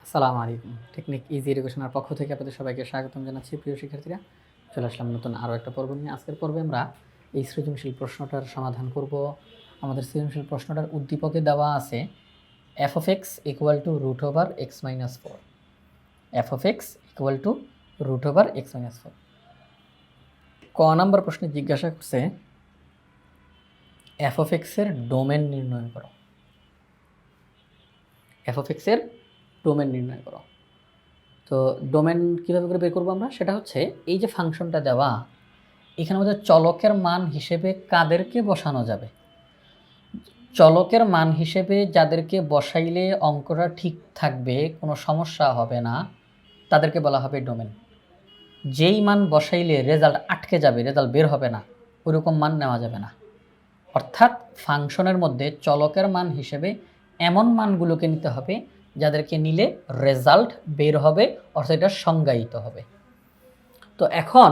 আসসালামু আলাইকুম। Technique easy এডুকেশনের পক্ষ থেকে আপনাদের সবাইকে স্বাগতম জানাচ্ছি। প্রিয় শিক্ষার্থীরা, চলে আসলাম নতুন আরও একটা পর্ব নিয়ে। আজকের পর্বে আমরা এই সৃজনশীল প্রশ্নটার সমাধান করব। আমাদের সৃজনশীল প্রশ্নটার উদ্দীপকে দেওয়া আছে f of x equal to root over x minus 4. f of x equal to root over x minus 4. ক নাম্বার প্রশ্নে জিজ্ঞাসা করছে f of x এর ডোমেন নির্ণয় করো। f of x এর ডোমেন নির্ণয় করো। তো ডোমেন কীভাবে করে বের করবো আমরা? সেটা হচ্ছে এই যে ফাংশনটা দেওয়া, এখানে আমাদের চলকের মান হিসেবে কাদেরকে বসানো যাবে? চলকের মান হিসেবে যাদেরকে বসাইলে অঙ্কটা ঠিক থাকবে, কোনো সমস্যা হবে না, তাদেরকে বলা হবে ডোমেন। যেই মান বসাইলে রেজাল্ট আটকে যাবে, রেজাল্ট বের হবে না, ওইরকম মান নেওয়া যাবে না। অর্থাৎ ফাংশনের মধ্যে চলকের মান হিসেবে এমন মানগুলোকে নিতে হবে যাদেরকে নিলে রেজাল্ট বের হবে, অর্থাৎ এটা সংজ্ঞায়িত হবে। তো এখন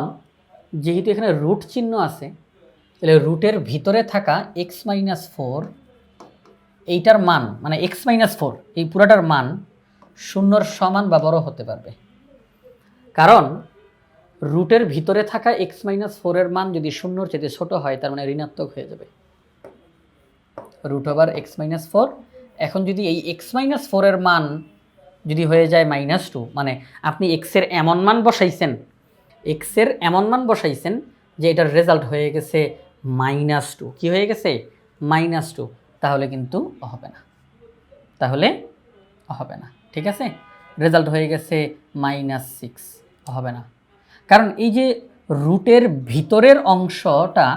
যেহেতু এখানে রুট চিহ্ন আছে, তাহলে রুটের ভিতরে থাকা x-4 এইটার মান, মানে x-4 এই পুরাটার মান শূন্যর সমান বা বড় হতে পারবে। কারণ রুটের ভিতরে থাকা x-4 এর মান যদি শূন্যর চেয়ে ছোট হয়, তার মানে ঋণাত্মক হয়ে যাবে রুট ওভার x-4। এখন যদি এই x-4 এর মান যদি হয়ে যায় -2, মানে আপনি এক্সের এমন মান বসাইছেন, যে এটার রেজাল্ট হয়ে গেছে -2, কি হয়ে গেছে? -2, তাহলে কিন্তু হবে না, ঠিক আছে? রেজাল্ট হয়ে গেছে -6, হবে না। কারণ এই যে রুটের ভিতরের অংশটা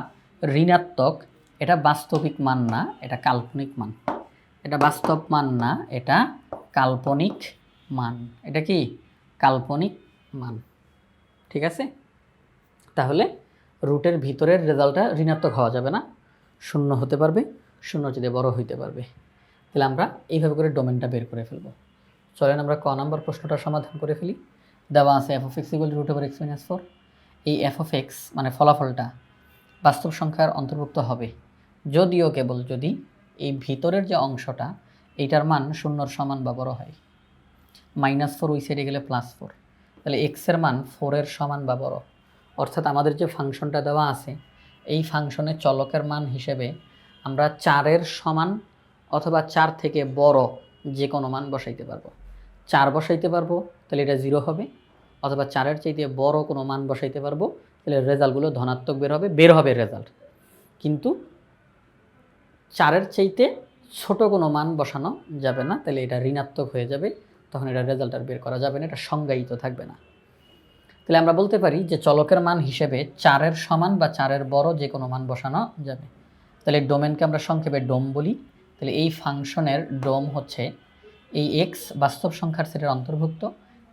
ঋণাত্মক, এটা বাস্তবিক মান না, এটা কাল্পনিক মান। এটা বাস্তব মান না, এটা কাল্পনিক মান। এটা কি? কাল্পনিক মান, ঠিক আছে? তাহলে রুটের ভিতরের রেজাল্টটা ঋণাত্মক হওয়া যাবে না, শূন্য হতে পারবে, শূন্য যদি বড় হইতে পারবে। তাহলে আমরা এইভাবে করে ডোমেনটা বের করে ফেলব। চলেন আমরা ক নম্বর প্রশ্নটা সমাধান করে ফেলি। দেওয়া আছে f of x equal to root over x-4। এই f of x মানে ফলাফলটা বাস্তব সংখ্যার অন্তর্ভুক্ত হবে যদিও কেবল যদি এই ভিতরের যে অংশটা, এইটার মান শূন্যর সমান বা বড় হয়। -4 ওই সাইডে গেলে +4, তাহলে x এর মান 4 এর সমান বা বড়। অর্থাৎ আমাদের যে ফাংশনটা দেওয়া আছে, এই ফাংশনের চলকের মান হিসেবে আমরা 4 এর সমান অথবা 4 থেকে বড় যে কোনো মান বসাইতে পারবো। 4 বসাইতে পারবো, তাহলে এটা 0 হবে, অথবা 4-এর চাইতে বড় কোনো মান বসাইতে পারবো, তাহলে রেজাল্টগুলো ধনাত্মক বের হবে রেজাল্ট। কিন্তু 4-এর চাইতে ছোট কোনো মান বসানো যাবে না, তাহলে এটা ঋণাত্মক হয়ে যাবে, তখন এটা রেজাল্ট আর বের করা যাবে না, এটা সংজ্ঞায়িত থাকবে না। তাহলে আমরা বলতে পারি যে চলকের মান হিসেবে 4-এর সমান বা 4-এর বড় যে কোনো মান বসানো যাবে। তাহলে ডোমেনকে আমরা সংক্ষেপে ডোম বলি। তাহলে এই ফাংশনের ডোম হচ্ছে এই x বাস্তব সংখ্যার সেটের অন্তর্ভুক্ত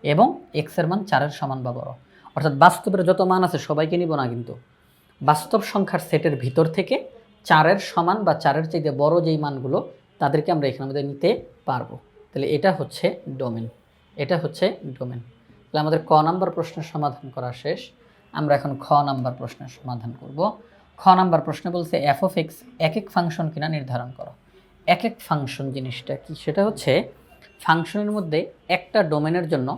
এবং x এর মান 4-এর সমান বা বড়। অর্থাৎ বাস্তবের যত মান আছে সবাইকে নিব না, কিন্তু বাস্তব সংখ্যার সেটের ভিতর থেকে 4-এর সমান বা 4-এর চাইতে বড় যেই মানগুলো, তাদেরকে আমরা এখানে মধ্যে নিতে পারবো। তাহলে এটা হচ্ছে ডোমেন, তাহলে আমাদের ক নাম্বার প্রশ্নের সমাধান করা শেষ। আমরা এখন খ নাম্বার প্রশ্নের সমাধান করব। খ নাম্বার প্রশ্নে বলছে f of x এক ফাংশন কিনা নির্ধারণ করো। এক ফাংশন জিনিসটা কি? সেটা হচ্ছে ফাংশনের মধ্যে একটা ডোমেনের জন্য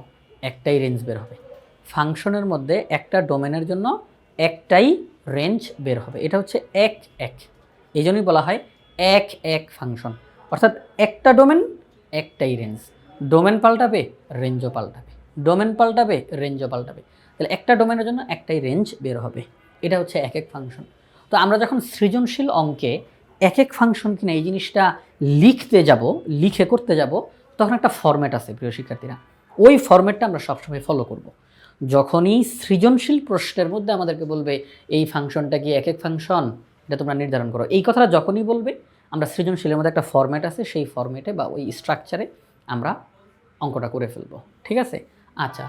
একটাই রেঞ্জ বের হবে। ফাংশনের মধ্যে একটা ডোমেনের জন্য একটাই রেঞ্জ বের হবে। এটা হচ্ছে এক, এই জন্যই বলা হয় এক ফাংশন। অর্থাৎ একটা ডোমেন একটাই রেঞ্জ, ডোমেন পাল্টাবে রেঞ্জও পাল্টাবে, তাহলে একটা ডোমেনের জন্য একটাই রেঞ্জ বের হবে। এটা হচ্ছে এক ফাংশন। তো আমরা যখন সৃজনশীল অঙ্কে এক ফাংশন কিনা এই জিনিসটা লিখে করতে যাব, তখন একটা ফরম্যাট আছে প্রিয় শিক্ষার্থীরা, ওই ফরম্যাটটা আমরা সবসময় ফলো করব। যখনই সৃজনশীল প্রশ্নের মধ্যে আমাদেরকে বলবে এই ফাংশনটা কি এক ফাংশন, এটা তোমরা নির্ধারণ করো, এই কথাটা যখনই বলবে, আমরা সৃজনশীলের মধ্যে একটা ফরম্যাট আছে, সেই ফরম্যাটে বা ওই স্ট্রাকচারে আমরা অঙ্কটা করে ফেলবো, ঠিক আছে? আচ্ছা,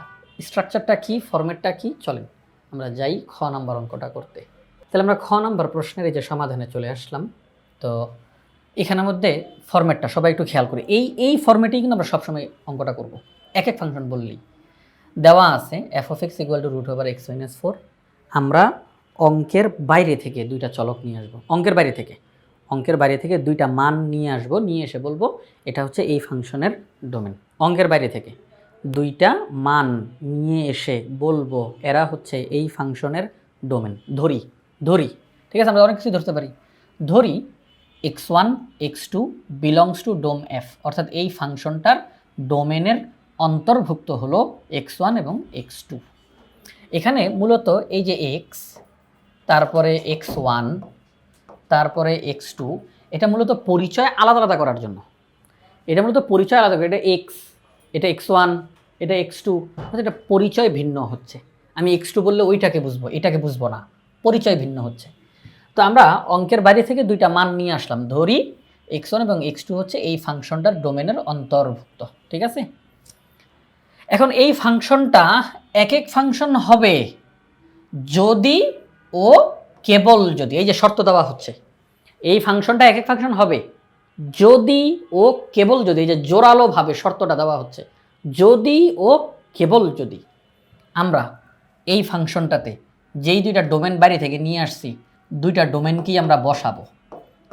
স্ট্রাকচারটা কি, ফরম্যাটটা কি, চলেন আমরা যাই খ নাম্বার অঙ্কটা করতে। তাহলে আমরা খ নাম্বার প্রশ্নের এই যে সমাধানে চলে আসলাম। তো এখানের মধ্যে ফরম্যাটটা সবাই একটু খেয়াল করি, এই ফরম্যাটেই কিন্তু আমরা সবসময় অঙ্কটা করব। এক ফাংশন বললেই দেওয়া আছে f of x equal to root over x-4। আমরা অঙ্কের বাইরে থেকে দুইটা চলক নিয়ে আসবো, অঙ্কের বাইরে থেকে দুইটা মান নিয়ে আসবো, নিয়ে এসে বলবো এটা হচ্ছে এই ফাংশনের ডোমেন। অঙ্কের বাইরে থেকে দুইটা মান নিয়ে এসে বলবো এরা হচ্ছে এই ফাংশনের ডোমেন। ধরি ধরি ঠিক আছে, আমরা অনেক কিছু ধরতে পারি। ধরি x1 x2 belongs to dome F, অর্থাৎ এই ফাংশনটার ডোমেনের অন্তর্ভুক্ত হলো x1 এবং x2। এখানে মূলত এই যে x, তারপরে x1, তারপরে x2, এটা মূলত পরিচয় আলাদা আলাদা করার জন্য। এটা মূলত পরিচয় আলাদা করে, এটা x, এটা x1, এটা x2, এটা পরিচয় ভিন্ন হচ্ছে। আমি x2 বললে ওইটাকে বুঝবো, এটাকে বুঝবো না, পরিচয় ভিন্ন হচ্ছে। তো আমরা অঙ্কের বাইরে থেকে দুইটা মান নিয়ে আসলাম, ধরি x1 এবং x2 হচ্ছে এই ফাংশনটার ডোমেনের অন্তর্ভুক্ত। ঠিক আছে, এখন এই ফাংশনটা এক এক ফাংশন হবে যদি ও কেবল যদি, এই যে শর্ত দেওয়া হচ্ছে, এই ফাংশনটা এক এক ফাংশন হবে যদি ও কেবল যদি, এই যে জোরালোভাবে শর্তটা দেওয়া হচ্ছে, যদি ও কেবল যদি আমরা এই ফাংশনটাতে যেই দুইটা ডোমেন বাইরে থেকে নিয়ে আসছি দুইটা ডোমেনকেই আমরা বসাবো,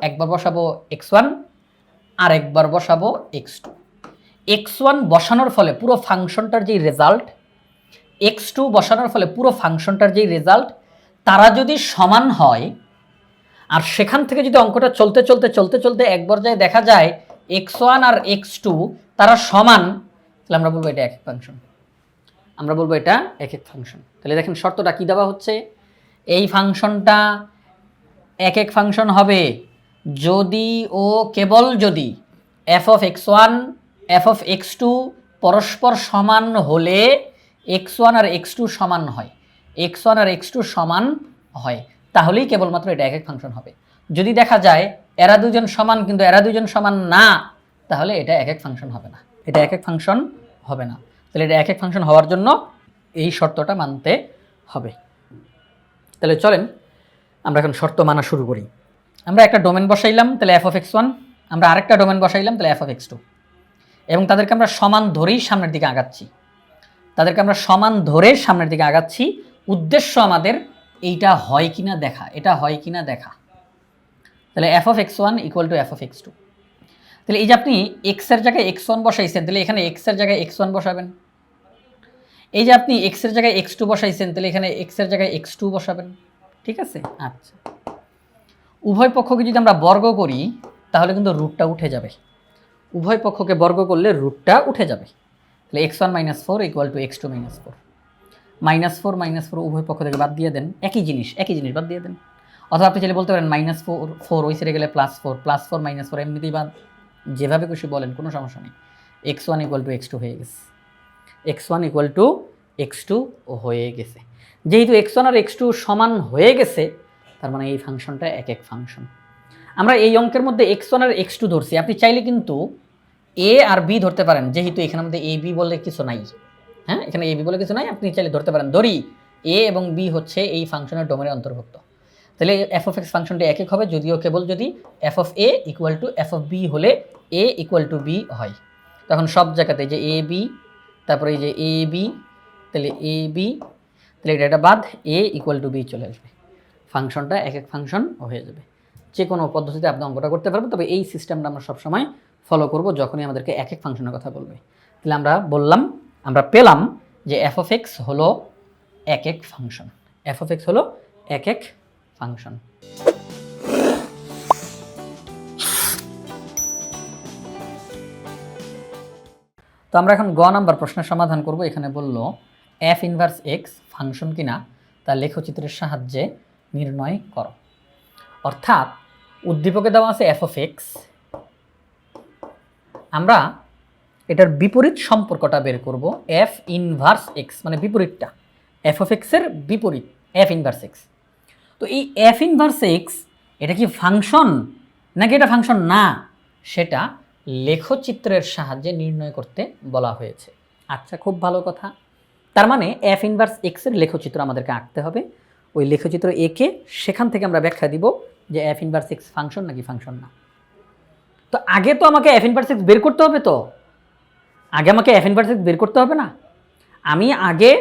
একবার বসাবো x1 আর একবার বসাবো x2। x1 বসানোর ফলে পুরো ফাংশনটার যেই রেজাল্ট, x2 বসানোর ফলে পুরো ফাংশনটার যেই রেজাল্ট, তারা যদি সমান হয়, আর সেখান থেকে যদি অঙ্কটা চলতে চলতে চলতে চলতে এক পর্যায়ে দেখা যায় x1 আর x2 তারা সমান, তাহলে আমরা বলবো এটা এক এক ফাংশন। আমরা বলবো এটা এক এক ফাংশন। তাহলে দেখেন শর্তটা কি দেওয়া হচ্ছে, এই ফাংশনটা এক এক ফাংশন হবে যদি ও কেবল যদি f of x1 f of x2 পরস্পর সমান হলে x1 আর x2 সমান হয়, x1 আর x2 সমান হয়, তাহলেই কেবলমাত্র এটা এক এক ফাংশন হবে। যদি দেখা যায় এরা দুজন সমান কিন্তু এরা দুজন সমান না, তাহলে এটা এক এক ফাংশন হবে না, এটা এক এক ফাংশন হবে না। তাহলে এটা এক এক ফাংশন হওয়ার জন্য এই শর্তটা মানতে হবে। তাহলে চলেন আমরা এখন শর্ত মানা শুরু করি। আমরা একটা ডোমেন বসাইলাম, তাহলে f of x1, আমরা আরেকটা ডোমেন বসাইলাম, তাহলে f of x2, এবং তাদেরকে আমরা সমান ধরেই সামনের দিকে আগাচ্ছি, তাদেরকে আমরা সমান ধরে সামনের দিকে আগাচ্ছি। উদ্দেশ্য আমাদের এইটা হয় কিনা দেখা, এটা হয় কিনা দেখা। তাহলে f of x1 equal to f of x2। তাহলে এই যে আপনি x এর জায়গায় x1 বসাইছেন, তাহলে এখানে x এর জায়গায় x1 বসাবেন। এই যে আপনি x এর জায়গায় x2 বসাইছেন, তাহলে এখানে x এর জায়গায় x2 বসাবেন। ঠিক আছে, আচ্ছা, উভয় পক্ষকে যদি আমরা বর্গ করি তাহলে কিন্তু রুটটা উঠে যাবে, উভয় পক্ষকে বর্গ করলে রুটটা উঠে যাবে। তাহলে x1 - 4 ইকুয়াল টু x2 - 4, -4 -4 উভয় পক্ষ থেকে বাদ দিয়ে দেন, একই জিনিস বাদ দিয়ে দেন। অথবা আপনি চাইলে বলতে পারেন -4 ওই সাইডে গেলে +4, +4 -4 এমনিতেই বাদ, যেভাবে খুশি বলেন, কোনো সমস্যা নেই। x1 ইকুয়াল টু x2 হয়ে গেছে, x1 ইকুয়াল টু x2 হয়ে গেছে। যেহেতু x1 আর x2 সমান হয়ে গেছে, তার মানে এই ফাংশনটা এক এক ফাংশন। আমরা এই অঙ্কের মধ্যে x1 আর x2 ধরছি, আপনি চাইলে কিন্তু a আর b ধরতে পারেন, যেহেতু এখানে মধ্যে a b বলে কিছু নাই। হ্যাঁ, এখানে a b বলে কিছু নাই, আপনি চাইলে ধরতে পারেন। ধরি a এবং b হচ্ছে এই ফাংশনের ডোমেনের অন্তর্ভুক্ত, তাহলে f of x ফাংশনটি এক এক হবে যদিও কেবল যদি f of a equal to f of b হলে a ইকুয়াল টু b হয়। তখন সব জায়গাতে যে a b, তারপরে এই যে a b, তাহলে a b, তাহলে এটা বাদ a ইকুয়াল টু b চলে আসবে, ফাংশনটা এক এক ফাংশন হয়ে যাবে। যে কোনো পদ্ধতিতে আপনি অঙ্কটা করতে পারবেন, তবে এই সিস্টেমটা আমরা সবসময় ফলো করব যখনই আমাদেরকে এক এক ফাংশনের কথা বলবে। তাহলে আমরা বললাম, আমরা পেলাম যে f of x হলো এক এক ফাংশন, f of x হলো এক এক ফাংশন। তো আমরা এখন গ নাম্বার প্রশ্নের সমাধান করব। এখানে বলল f ইনভার্স x ফাংশন কিনা তা লেখচিত্রের সাহায্যে নির্ণয় করো। অর্থাৎ উদ্দীপকে দেওয়া আছে f of x, আমরা এটার বিপরীত সম্পর্কটা বের করব, f ইনভার্স x মানে বিপরীতটা, f of x এর বিপরীত f ইনভার্স x। তো এই f ইনভার্স x এটা কি ফাংশন নাকি এটা ফাংশন না, সেটা লেখচিত্রের সাহায্যে নির্ণয় করতে বলা হয়েছে। আচ্ছা, খুব ভালো কথা। তার মানে f ইনভার্স x এর লেখচিত্র আমাদেরকে আঁকতে হবে, ওই লেখচিত্র এঁকে সেখান থেকে আমরা ব্যাখ্যা দিব যে f ইনভার্স x ফাংশন নাকি ফাংশন না। তো আগে তো আমাকে f ইনভার্স x বের করতে হবে, তো আগে আমাকে f ইনভার্স x বের করতে হবে না? আমি আগে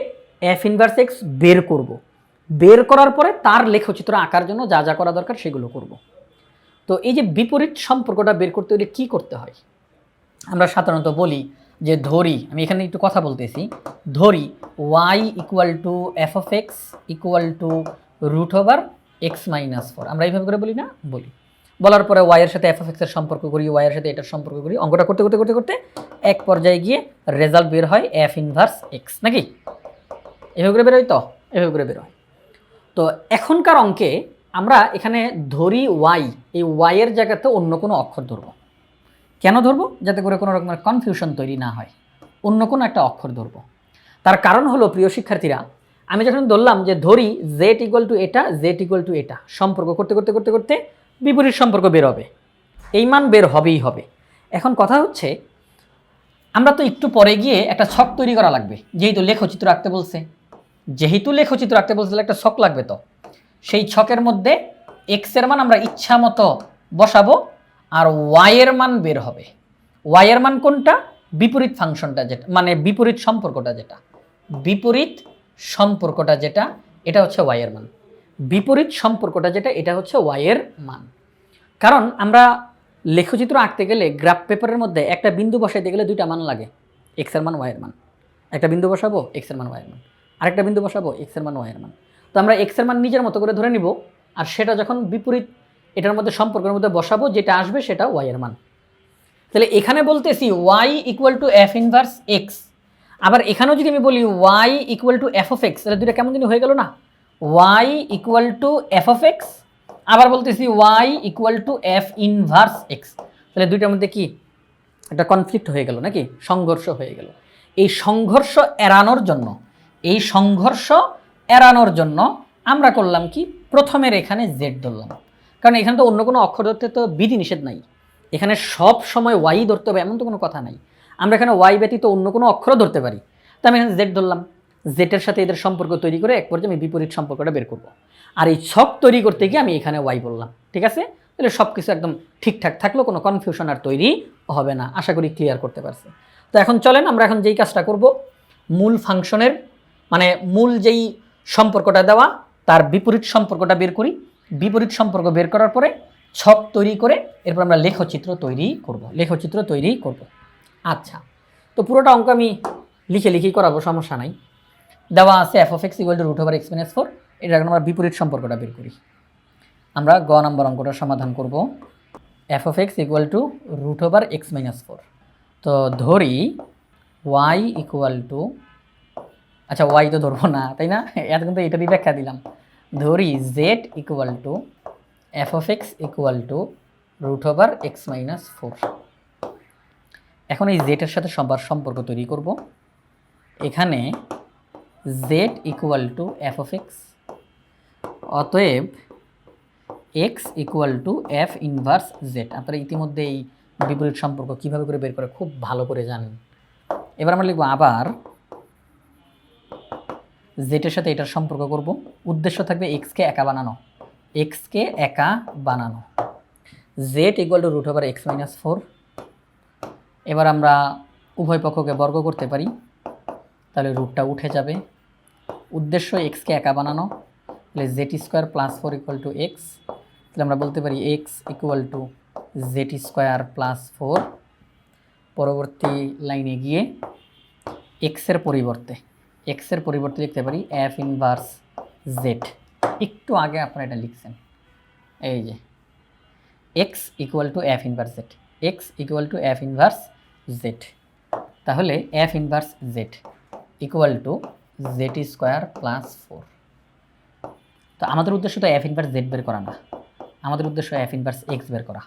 f ইনভার্স x বের করব, বের করার পরে তার লেখচিত্র আঁকার জন্য যা যা করা দরকার সেগুলো করব। তো এই যে বিপরীত সম্পর্কটা বের করতে হলে কী করতে হয়, আমরা সাধারণত বলি যে ধরি, আমি এখানে একটু কথা বলতেছি, ধরি y equal to F of X equal to root over X minus four. আমরা এইভাবে করে বলি না? বলি। বলার পরে y এর সাথে এফ অফ এক্সের সম্পর্ক করি, y এর সাথে এটার সম্পর্ক করি, অঙ্কটা করতে করতে করতে করতে এক পর্যায়ে গিয়ে রেজাল্ট বের হয় এফ ইনভার্স এক্স, নাকি? এভাবে করে বের হয় তো? এভাবে করে বের হয়। তো এখনকার অঙ্কে আমরা এখানে ধরি y, এই y এর জায়গাতে অন্য কোনো অক্ষর ধরবো। কেন ধরবো? যাতে করে কোনো রকমের কনফিউশন তৈরি না হয়, অন্য কোনো একটা অক্ষর ধরবো। তার কারণ হলো প্রিয় শিক্ষার্থীরা, আমি যখন ধরলাম যে ধরি জেড ইকুয়াল টু এটা, জেড ইকুয়াল টু এটা, সম্পর্ক করতে করতে করতে করতে বিপরীত সম্পর্ক বের হবে, এই মান বের হবেই হবে। এখন কথা হচ্ছে, আমরা তো একটু পরে গিয়ে একটা ছক তৈরি করা লাগবে, যেহেতু লেখচিত্র আঁকতে বলছে, তাহলে একটা ছক লাগবে। তো সেই ছকের মধ্যে এক্স এর মান আমরা ইচ্ছা মতো বসাবো, আর ওয়াই এর মান বের হবে। ওয়াই এর মান কোনটা? বিপরীত ফাংশনটা যেটা, মানে বিপরীত সম্পর্কটা যেটা, এটা হচ্ছে ওয়াই এর মান। বিপরীত সম্পর্কটা যেটা, এটা হচ্ছে ওয়াই এর মান। কারণ আমরা লেখচিত্র আঁকতে গেলে গ্রাফ পেপারের মধ্যে একটা বিন্দু বসাইতে গেলে দুইটা মান লাগে, এক্স এর মান, ওয়াই এর মান। একটা বিন্দু বসাবো, এক্স এর মান, ওয়াই এর মান, আরেকটা বিন্দু বসাবো, এক্স এর মান, ওয়াই এর মান। তো আমরা এক্স এর মান নিজের মতো করে ধরে নিব, আর সেটা যখন বিপরীত এটার মধ্যে সম্পর্কের মধ্যে বসাবো, যেটা আসবে সেটা ওয়াই এর মান। তাহলে এখানে বলতেছি Y equal to F inverse X, আবার এখানেও যদি আমি বলি Y equal to F of X, তাহলে দুইটা কেমন জিনিস হয়ে গেল না? Y equal to F of X, আবার বলতেছি Y equal to F inverse X, তাহলে দুইটার মধ্যে কি একটা কনফ্লিক্ট হয়ে গেল, নাকি? সংঘর্ষ হয়ে গেল। এই সংঘর্ষ এড়ানোর জন্য আমরা করলাম কি, প্রথমের এখানে জেড ধরলাম, কারণ এখানে তো অন্য কোনো অক্ষর ধরতে তো বিধি নিষেধ নাই, এখানে সব সময় ওয়াই ধরতে হবে এমন তো কোনো কথা নাই। আমরা এখানে ওয়াই ব্যতীত অন্য কোনো অক্ষরও ধরতে পারি, তো আমি এখানে জেড ধরলাম। জেডের সাথে এদের সম্পর্ক তৈরি করে এক পর্যায়ে আমি বিপরীত সম্পর্কটা বের করব, আর এই ছক তৈরি করতে গিয়ে আমি এখানে ওয়াই বললাম, ঠিক আছে? তাহলে সব কিছু একদম ঠিকঠাক থাকলো, কোনো কনফিউশন আর তৈরি হবে না। আশা করি ক্লিয়ার করতে পারছি। তো এখন চলেন আমরা এখন যেই কাজটা করব, মূল ফাংশনের মানে মূল যেই সম্পর্কটা দেওয়া তার বিপরীত সম্পর্কটা বের করি। বিপরীত সম্পর্ক বের করার পরে ছক তৈরি করে এরপর আমরা লেখচিত্র তৈরি করব। আচ্ছা, তো পুরোটা অঙ্ক আমি লিখেই করাবো, সমস্যা নাই। দেওয়া আছে F of X equal to root over X minus four, এটা এখন আমরা বিপরীত সম্পর্কটা বের করি। আমরা গ নম্বর অঙ্কটার সমাধান করব। F of X equal to root over X minus four. তো ধরি ওয়াই ইকুয়াল টু, আচ্ছা ওয়াই তো ধরবো না, তাই না? এত কিন্তু এটারই ব্যাখ্যা দিলাম। ধরি Z equal to F of X equal to root over X minus four. এখন এই জেডের সাথে সবার সম্পর্ক তৈরি করব। এখানে Z equal to F of X, অতএব X equal to F inverse Z. আপনারা ইতিমধ্যে এই বিপরীত সম্পর্ক কীভাবে করে বের করে খুব ভালো করে জানেন। এবার আমরা লিখব আবার জেডের সাথে এটার সম্পর্ক করব। উদ্দেশ্য থাকবে এক্সকে একা বানানো, Z equal to root over X minus four. এবার আমরা উভয় পক্ষকে বর্গ করতে পারি, তাহলে রুটটা উঠে যাবে। উদ্দেশ্য এক্সকে একা বানানো, তাহলে Z square plus four equal to x. তাহলে আমরা বলতে পারি x equal to Z square plus four. পরবর্তী লাইনে গিয়ে এক্সের পরিবর্তে লিখতে পারি এফ ইনভার্স জেড। একটু আগে আপনারা এটা লিখছেন, এই যে X equal to F inverse Z, তাহলে F inverse Z equal to Z square plus four. তো আমাদের উদ্দেশ্য তো এফ ইনভার্স জেড বের করা না, আমাদের উদ্দেশ্য এফ ইনভার্স এক্স বের করা,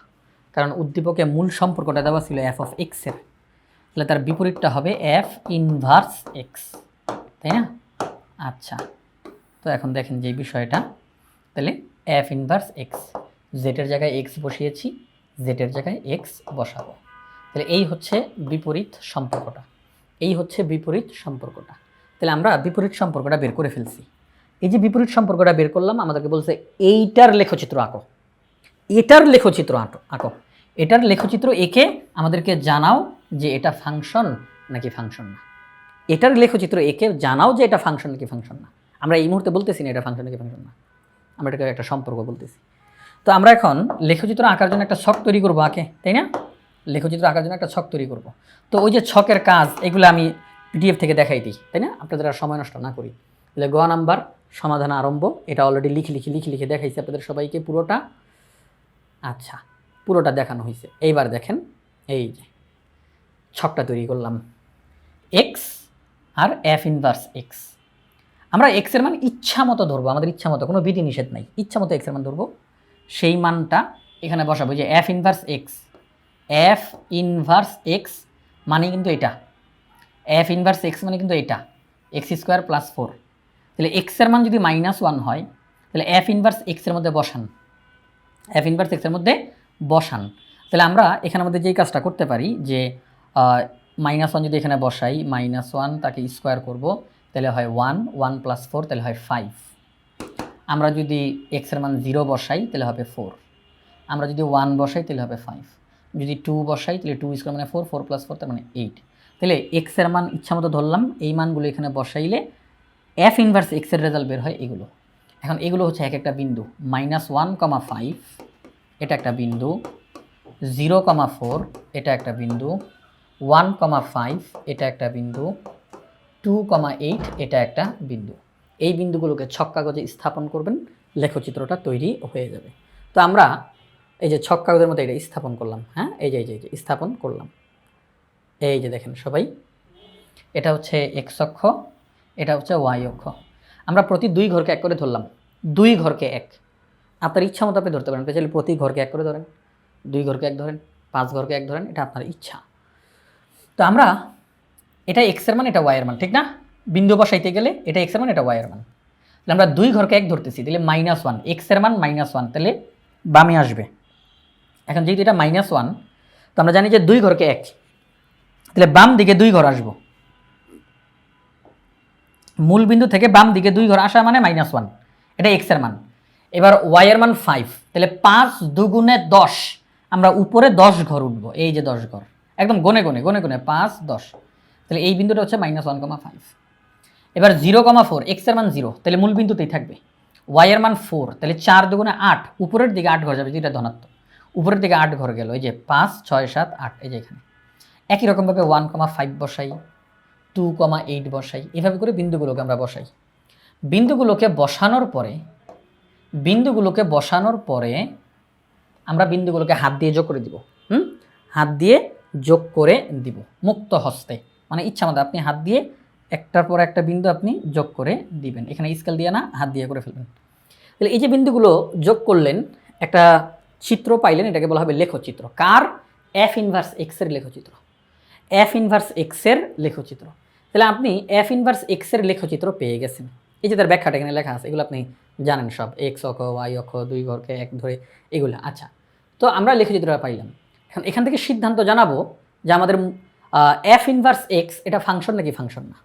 কারণ উদ্দীপকে মূল সম্পর্কটা দেওয়া ছিল এফ অফ এক্সের, তাহলে তার বিপরীতটা হবে এফ ইনভার্স এক্স, তাই না? আচ্ছা, তো এখন দেখেন যে বিষয়টা, তাহলে এফ ইনভার্স এক্স, জেডের জায়গায় এক্স বসিয়েছি, জেডের জায়গায় এক্স বসাবো। তাহলে এই হচ্ছে বিপরীত সম্পর্কটা, তাহলে আমরা বিপরীত সম্পর্কটা বের করে ফেলছি। এই যে বিপরীত সম্পর্কটা বের করলাম, আমাদেরকে বলছে এইটার লেখচিত্র আঁকো, এটার লেখচিত্র এঁকে আমাদেরকে জানাও যে এটা ফাংশন নাকি ফাংশন না। এটার লেখচিত্র এঁকে জানাও যে এটা ফাংশন নাকি ফাংশন না। আমরা এই মুহূর্তে বলতেছি না এটা ফাংশন নাকি ফাংশন না, আমরা এটাকে একটা সম্পর্ক বলতেছি। তো আমরা এখন লেখচিত্র আঁকার জন্য একটা ছক তৈরি করবো আঁকে, তাই না? লেখচিত্র আঁকার জন্য একটা ছক তৈরি করব। তো ওই যে ছকের কাজ এগুলো আমি পিডিএফ থেকে দেখাই দিই, তাই না, আপনাদের আর সময় নষ্ট না করি। তাহলে গ নাম্বার সমাধান আরম্ভ, এটা অলরেডি লিখে দেখাইছি আপনাদের সবাইকে পুরোটা। আচ্ছা, পুরোটা দেখানো হয়েছে। এইবার দেখেন, এই যে ছকটা তৈরি করলাম, এক্স আর এফ ইনভার্স এক্স। আমরা এক্সের মান ইচ্ছা মতো ধরবো, আমাদের ইচ্ছা মতো, কোনো বিধি নিষেধ নাই, ইচ্ছা মতো এক্সের মান ধরবো। সেই মানটা এখানে বসাবো, যে F inverse x, F inverse x মানে কিন্তু এটা, এফ ইনভার্স এক্স মানে কিন্তু এটা এক্স স্কোয়ার প্লাস 4। তাহলে এক্সের মান যদি -1 হয়, তাহলে এফ ইনভার্স এক্সের মধ্যে বসান, এফ ইনভার্স এক্সের মধ্যে বসান। তাহলে আমরা এখানের মধ্যে যেই কাজটা করতে পারি, যে -1 যদি এখানে বসাই, -1 তাকে স্কোয়ার করব, তাহলে হয় 1, 1 + 4 তাহলে হয় 5। আমরা যদি এক্সের মান 0 বসাই তাহলে হবে 4, আমরা যদি 1 বসাই তাহলে হবে 5, যদি 2 বসাই তাহলে 2 স্কোয়ার মানে 4, 4 + 4 তার মানে 8। তাহলে এক্সের মান ইচ্ছা মতো ধরলাম, এই মানগুলো এখানে বসাইলে এফ ইনভার্স এক্সের রেজাল্ট বের হয় এগুলো। এখন এগুলো হচ্ছে এক একটা বিন্দু, -1,5 এটা একটা বিন্দু, 0,4 এটা একটা বিন্দু, 1,5 এটা একটা বিন্দু, 2,8 এটা একটা বিন্দু। এই বিন্দুগুলোকে ছক কাগজে স্থাপন করবেন, লেখচিত্রটা তৈরি হয়ে যাবে। তো আমরা এই যে ছক কাগজের মধ্যে এটা স্থাপন করলাম, হ্যাঁ, এই যে স্থাপন করলাম। এই যে দেখেন সবাই, এটা হচ্ছে এক্স অক্ষ, এটা হচ্ছে ওয়াই অক্ষ। আমরা প্রতি 2 ঘরকে 1 করে ধরলাম, 2 ঘরকে 1, আপনার ইচ্ছা মতো আপনি ধরতে পারেন, চাইলে প্রতি ঘরকে 1 করে ধরেন, 2 ঘরকে 1 ধরেন, 5 ঘরকে 1 ধরেন, এটা আপনার ইচ্ছা। তো আমরা এটা এক্সের মান, এটা ওয়াইয়ের মান, ঠিক না, বিন্দু বসাইতে গেলে এটা এক্সের মান, এটা ওয়াইয়ের মান। তাহলে আমরা 2 ঘরকে 1 ধরতেছি, তাহলে -1, এক্সের মান -1, তাহলে বামে আসবে। এখন যেহেতু এটা -1, তো আমরা জানি যে 2 ঘরকে 1, তাহলে বাম দিকে 2 ঘর আসবো, মূল বিন্দু থেকে বাম দিকে 2 ঘর আসা মানে -1, এটা এক্সের মান। এবার ওয়াইয়ের মান 5, তাহলে 5 2 × 10, আমরা উপরে 10 ঘর উঠবো, এই যে 10 ঘর, একদম গনে 5 10, তাহলে এই বিন্দুটা হচ্ছে -1,5। এবার 0,4, এক্সের মান 0, তাহলে মূল বিন্দুতেই থাকবে। ওয়াইয়ের মান 4, তাহলে 4 2 × 8, উপরের দিকে 8 ঘর যাবে, যেটা ধনাত্মক, উপরের দিকে 8 ঘর গেল, এই যে 5 6 7 8, এই যে এখানে। একই রকমভাবে 1,5 বসাই, 2,8 বসাই, এভাবে করে বিন্দুগুলোকে আমরা বসাই। বিন্দুগুলোকে বসানোর পরে আমরা বিন্দুগুলোকে হাত দিয়ে যোগ করে দিব, হাত দিয়ে যোগ করে দিব মুক্ত হস্তে, মানে ইচ্ছা মতো আপনি হাত দিয়ে একটার পর একটা বিন্দু আপনি যোগ করে দিবেন, এখানে স্কেল দিয়ে না, হাত দিয়ে করে ফেলবেন। তাহলে এই যে বিন্দুগুলো যোগ করলেন, একটা চিত্র পাইলেন, এটাকে বলা হবে লেখচিত্র। কার? এফ ইনভার্স এক্সের লেখচিত্র, এফ ইনভার্স এক্সের লেখচিত্র। তাহলে আপনি এফ ইনভার্স এক্সের লেখচিত্র পেয়ে গেছেন। এই যে তার ব্যাখ্যাটা এখানে লেখা আছে, এগুলো আপনি জানেন সব, এক্স অক্ষ, ওয়াই অক্ষ, 2 ঘরকে 1 ধরে, এগুলো। আচ্ছা, তো আমরা লেখচিত্রটা পাইলাম। এখন এখান থেকে সিদ্ধান্ত জানাবো যে আমাদের এফ ইনভার্স এক্স এটা ফাংশন নাকি ফাংশন না।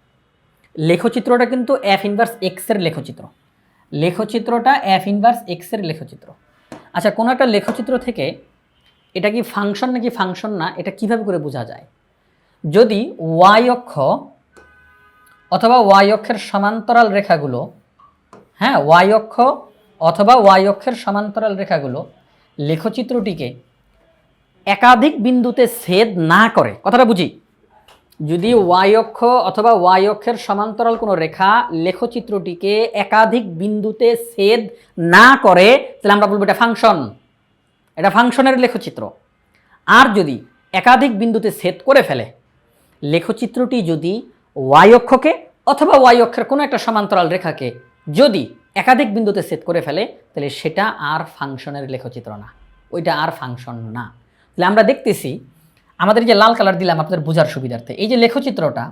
লেখচিত্রটা কিন্তু এফ ইনভার্স এক্সের লেখচিত্র, লেখচিত্রটা এফ ইনভার্স এক্সের লেখচিত্র। আচ্ছা, কোনো একটা লেখচিত্র থেকে এটা কি ফাংশন নাকি ফাংশন না, এটা কিভাবে করে বোঝা যায়? যদি ওয়াই অক্ষ অথবা ওয়াই অক্ষের সমান্তরাল রেখাগুলো, হ্যাঁ, ওয়াই অক্ষ অথবা ওয়াই অক্ষের সমান্তরাল রেখাগুলো লেখচিত্রটিকে একাধিক বিন্দুতে ছেদ না করে, কথাটা বুঝি, যদি ওয়াই অক্ষ অথবা ওয়াই অক্ষের সমান্তরাল কোনো রেখা লেখচিত্রটিকে একাধিক বিন্দুতে ছেদ না করে, তাহলে আমরা বলবো এটা ফাংশন, এটা ফাংশনের লেখচিত্র। আর যদি একাধিক বিন্দুতে ছেদ করে ফেলে, লেখচিত্রটি যদি ওয়াই অক্ষকে অথবা ওয়াই অক্ষের কোনো একটা সমান্তরাল রেখাকে যদি একাধিক বিন্দুতে ছেদ করে ফেলে, তাহলে সেটা আর ফাংশনের লেখচিত্র না, ওইটা আর ফাংশন না। তাহলে আমরা দেখতেছি, আমাদের যে লাল কালার দিলাম আপনাদের বোঝার সুবিধার্থে, এই যে লেখচিত্রটা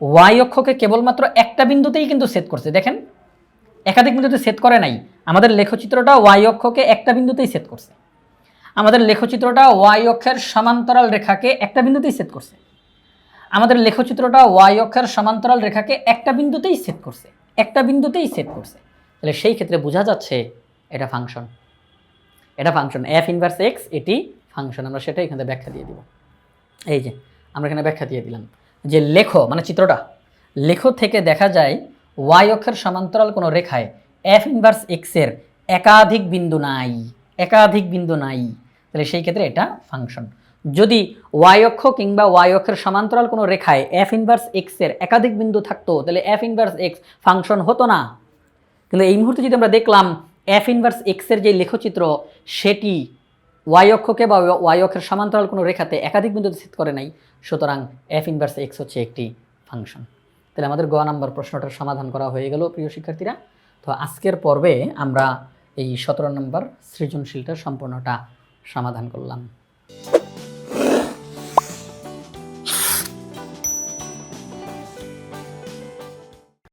ওয়াই অক্ষকে কেবলমাত্র একটা বিন্দুতেই কিন্তু ছেদ করছে, দেখেন, একাধিক বিন্দুতে ছেদ করে নাই। আমাদের লেখচিত্রটা ওয়াই অক্ষকে একটা বিন্দুতেই ছেদ করছে, আমাদের লেখচিত্রটা ওয়াই অক্ষের সমান্তরাল রেখাকে একটা বিন্দুতেই ছেদ করছে, আমাদের লেখচিত্রটা ওয়াই অক্ষের সমান্তরাল রেখাকে একটা বিন্দুতেই ছেদ করছে, একটা বিন্দুতেই ছেদ করছে। তাহলে সেই ক্ষেত্রে বোঝা যাচ্ছে এটা ফাংশন, এটা ফাংশন, এফ ইনভার্স এক্স এটি ফাংশন। আমরা সেটা এখানে ব্যাখ্যা দিয়ে দিব। এই যে আমরা এখানে ব্যাখ্যা দিয়ে দিলাম যে লেখো মানে চিত্রটা, লেখো থেকে দেখা যায় ওয়াই অক্ষের সমান্তরাল কোনো রেখায় এফ ইনভার্স এক্সের একাধিক বিন্দু নাই, একাধিক বিন্দু নাই, তাহলে সেই ক্ষেত্রে এটা ফাংশন। যদি ওয়াই অক্ষ কিংবা ওয়াই অক্ষের সমান্তরাল কোনো রেখায় এফ ইনভার্স এক্স এর একাধিক বিন্দু থাকতো তাহলে এফ ইনভার্স এক্স ফাংশন হতো না। কিন্তু এই মুহূর্তে যদি আমরা দেখলাম এফ ইনভার্স এক্স এর যে লেখচিত্র সেটি ওয়াই অক্ষকে বা ওয়াই অক্ষের সমান্তরাল কোনো রেখাতে একাধিক বিন্দুতে ছেদ করে নাই, সুতরাং এফ ইনভার্স এক্স হচ্ছে একটি ফাংশন। তাহলে আমাদের গ নাম্বার প্রশ্নটার সমাধান করা হয়ে গেল প্রিয় শিক্ষার্থীরা। তো আজকের পর্বে আমরা এই 17 নম্বর সৃজনশীলটার সম্পূর্ণটা সমাধান করলাম।